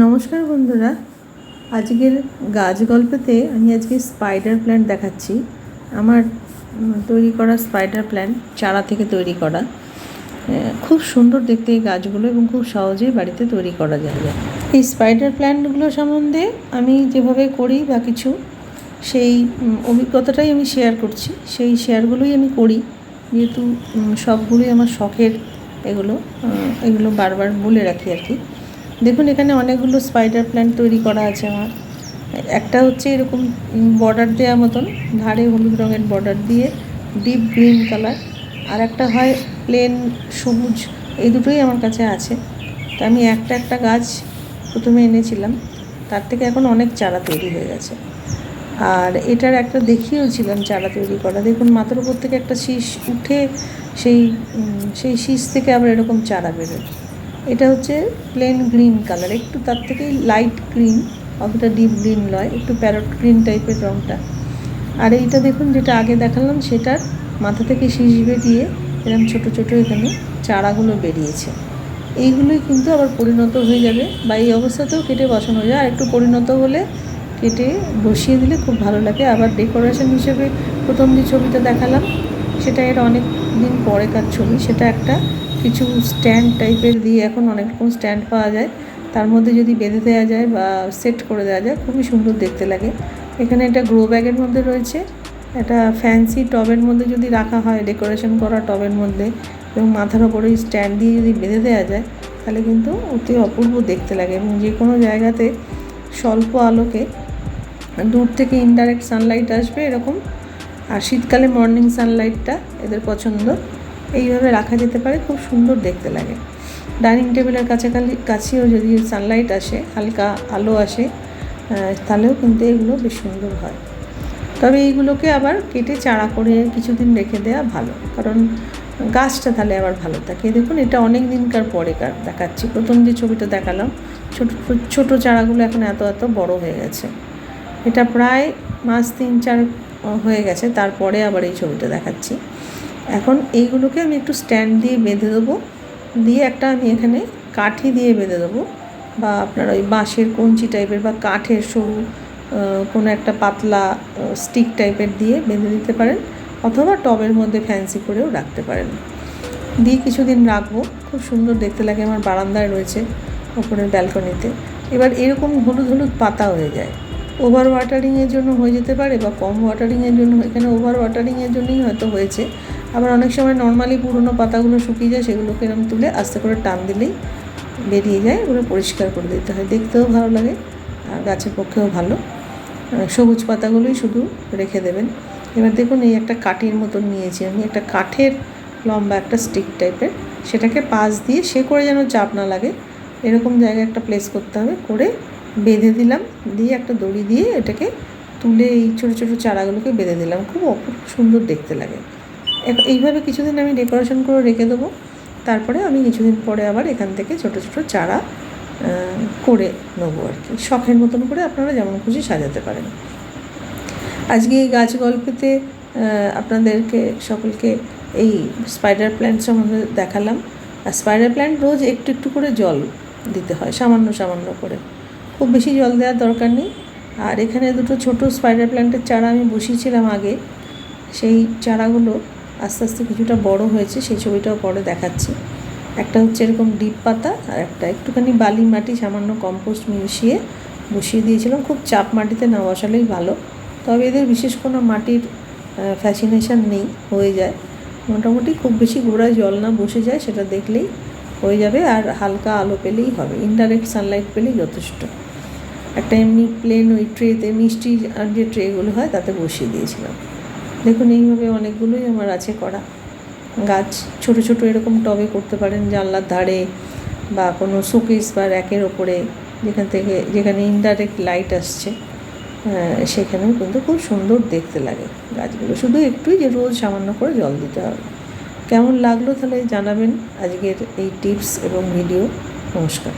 নমস্কার বন্ধুরা, আজকের গাছ গল্পতে আমি আজকে স্পাইডার প্ল্যান্ট দেখাচ্ছি। আমার তৈরি করা স্পাইডার প্ল্যান্ট চারা থেকে তৈরি করা। খুব সুন্দর দেখতে এই গাছগুলো এবং খুব সহজেই বাড়িতে তৈরি করা যায়। এই স্পাইডার প্ল্যান্টগুলো সম্বন্ধে আমি যেভাবে করি বা কিছু সেই অভিজ্ঞতাটাই আমি শেয়ার করছি। সেই শেয়ারগুলোই আমি করি, যেহেতু সবগুলোই আমার শখের। এগুলো বারবার বলে রাখি আর কি। দেখুন, এখানে অনেকগুলো স্পাইডার প্ল্যান্ট তৈরি করা আছে আমার। একটা হচ্ছে এরকম বর্ডার দেওয়া মতন, ধারে হলুদ রঙের বর্ডার দিয়ে ডিপ গ্রিন কালার, আর একটা হয় প্লেন সবুজ। এই দুটোই আমার কাছে আছে। তো আমি একটা গাছ প্রথমে এনেছিলাম, তার থেকে এখন অনেক চারা তৈরি হয়ে গেছে। আর এটার একটা দেখিয়েওছিলাম চারা তৈরি করা। দেখুন, মাথার উপর থেকে একটা শীষ উঠে সেই শীষ থেকে আবার এরকম চারা বেরোয়। এটা হচ্ছে প্লেন গ্রিন কালার, একটু তার থেকেই লাইট গ্রিন, অতটা ডিপ গ্রিন নয়, একটু প্যারট গ্রিন টাইপের রঙটা। আর এইটা দেখুন, যেটা আগে দেখালাম, সেটার মাথা থেকে শীষ বেরিয়ে এরকম ছোটো ছোটো এখানে চারাগুলো বেরিয়েছে। এইগুলোই কিন্তু আবার পরিণত হয়ে যাবে, বা এই অবস্থাতেও কেটে বসানো যায়। আর একটু পরিণত হলে কেটে বসিয়ে দিলে খুব ভালো লাগে। আবার ডেকোরেশন হিসেবে প্রথম যে ছবিটা দেখালাম, সেটা এর অনেক দিন পরেকার ছবি। সেটা একটা কিছু স্ট্যান্ড টাইপের দিয়ে, এখন অনেক রকম স্ট্যান্ড পাওয়া যায়, তার মধ্যে যদি বেঁধে দেওয়া যায় বা সেট করে দেওয়া যায়, খুবই সুন্দর দেখতে লাগে। এখানে এটা গ্রো ব্যাগের মধ্যে রয়েছে, একটা ফ্যান্সি টবের মধ্যে যদি রাখা হয়, ডেকোরেশন করা টবের মধ্যে, এবং মাথার ওপরে স্ট্যান্ড দিয়ে যদি বেঁধে দেওয়া যায়, তাহলে কিন্তু অতি অপূর্ব দেখতে লাগে। এবং যে কোনো জায়গাতে স্বল্প আলোকে দূর থেকে ইনডাইরেক্ট সানলাইট আসবে এরকম, আর শীতকালে মর্নিং সানলাইটটা এদের পছন্দ। এইভাবে রাখা যেতে পারে, খুব সুন্দর দেখতে লাগে। ডাইনিং টেবিলের কাছেও যদি সানলাইট আসে, হালকা আলো আসে, তাহলেও কিন্তু এগুলো বেশ সুন্দর হয়। তবে এইগুলোকে আবার কেটে চারা করে কিছুদিন রেখে দেওয়া ভালো, কারণ গাছটা তাহলে আবার ভালো থাকে। দেখুন, এটা অনেক দিনকার পরেকার দেখাচ্ছি। প্রথম যে ছবিটা দেখালাম, ছোটো চারাগুলো এখন এত বড় হয়ে গেছে। এটা প্রায় মাস 3-4 হয়ে গেছে, তারপরে আবার এই ছবিটা দেখাচ্ছি। এখন এইগুলোকে আমি একটু স্ট্যান্ড দিয়ে বেঁধে দেবো, দিয়ে একটা আমি এখানে কাঠি দিয়ে বেঁধে দেবো, বা আপনার ওই বাঁশের কঞ্চি টাইপের বা কাঠের সরু কোনো একটা পাতলা স্টিক টাইপের দিয়ে বেঁধে দিতে পারেন, অথবা টবের মধ্যে ফ্যান্সি করেও রাখতে পারেন। দিয়ে কিছুদিন রাখবো, খুব সুন্দর দেখতে লাগে। আমার বারান্দায় রয়েছে, ওপরের ব্যালকনিতে। এবার এরকম হলুদ হলুদ পাতা হয়ে যায়, ওভার ওয়াটারিংয়ের জন্য হয়ে যেতে পারে, বা কম ওয়াটারিংয়ের জন্য। এখানে ওভার ওয়াটারিংয়ের জন্যই হয়তো হয়েছে। আবার অনেক সময় নর্মালি পুরনো পাতাগুলো শুকিয়ে যায়, সেগুলোকে এরকম তুলে আস্তে করে টান দিলেই বেরিয়ে যায়। ওগুলো পরিষ্কার করে দিতে হয়, দেখতেও ভালো লাগে আর গাছের পক্ষেও ভালো। সবুজ পাতাগুলোই শুধু রেখে দেবেন। এবার দেখুন, এই একটা কাঠির মতন নিয়েছি আমি, একটা কাঠের লম্বা একটা স্টিক টাইপের, সেটাকে পাশ দিয়ে সে করে যেন চাপ না লাগে এরকম জায়গায় একটা প্লেস করতে হবে, করে বেঁধে দিলাম। দিয়ে একটা দড়ি দিয়ে এটাকে তুলে এই ছোটো ছোটো চারাগুলোকে বেঁধে দিলাম। খুব সুন্দর দেখতে লাগে। এইভাবে কিছুদিন আমি ডেকোরেশন করে রেখে দেবো। তারপরে আমি কিছুদিন পরে আবার এখান থেকে ছোটো ছোটো চারা করে নেবো আর কি। শখের মতন করে আপনারা যেমন খুশি সাজাতে পারেন। আজকে এই গাছ গল্পেতে আপনাদেরকে সকলকে এই স্পাইডার প্ল্যান্ট সম্বন্ধে দেখালাম। আর স্পাইডার প্ল্যান্ট রোজ একটু একটু করে জল দিতে হয়, সামান্য সামান্য করে, খুব বেশি জল দেওয়ার দরকার নেই। আর এখানে দুটো ছোটো স্পাইডার প্ল্যান্টের চারা আমি বসিয়েছিলাম আগে, সেই চারাগুলো আস্তে আস্তে কিছুটা বড় হয়েছে, সেই ছবিটাও পরে দেখাচ্ছি। একটা হচ্ছে এরকম ডিপ পাতা, আর একটা একটুখানি বালি মাটি সামান্য কম্পোস্ট মিশিয়ে বসিয়ে দিয়েছিলাম। খুব চাপ মাটিতে না বসালেই ভালো, তবে এদের বিশেষ কোনো মাটির ফ্যাসিনেশন নেই, হয়ে যায় মোটামুটি। খুব বেশি গোড়ায় জল না বসে যায়, সেটা দেখলেই হয়ে যাবে। আর হালকা আলো পেলেই হবে, ইনডাইরেক্ট সানলাইট পেলেই যথেষ্ট। একটা এমনি প্লেন ওই ট্রেতে, মিষ্টির আর যে ট্রেগুলো হয় তাতে বসিয়ে দিয়েছিলাম। দেখুন, এইভাবে অনেকগুলোই আমার আছে করা গাছ। ছোট ছোট এরকম টবে করতে পারেন, জানলার ধারে বা কোনো শোকেস বা র্যাকের ওপরে, যেখানে ইনডাইরেক্ট লাইট আসছে, সেখানেও কিন্তু খুব সুন্দর দেখতে লাগে গাছগুলো। শুধু একটুই যে রোজ সামান্য করে জল দিতে হবে। কেমন লাগলো তাহলে জানাবেন আজকের এই টিপস এবং ভিডিও। নমস্কার।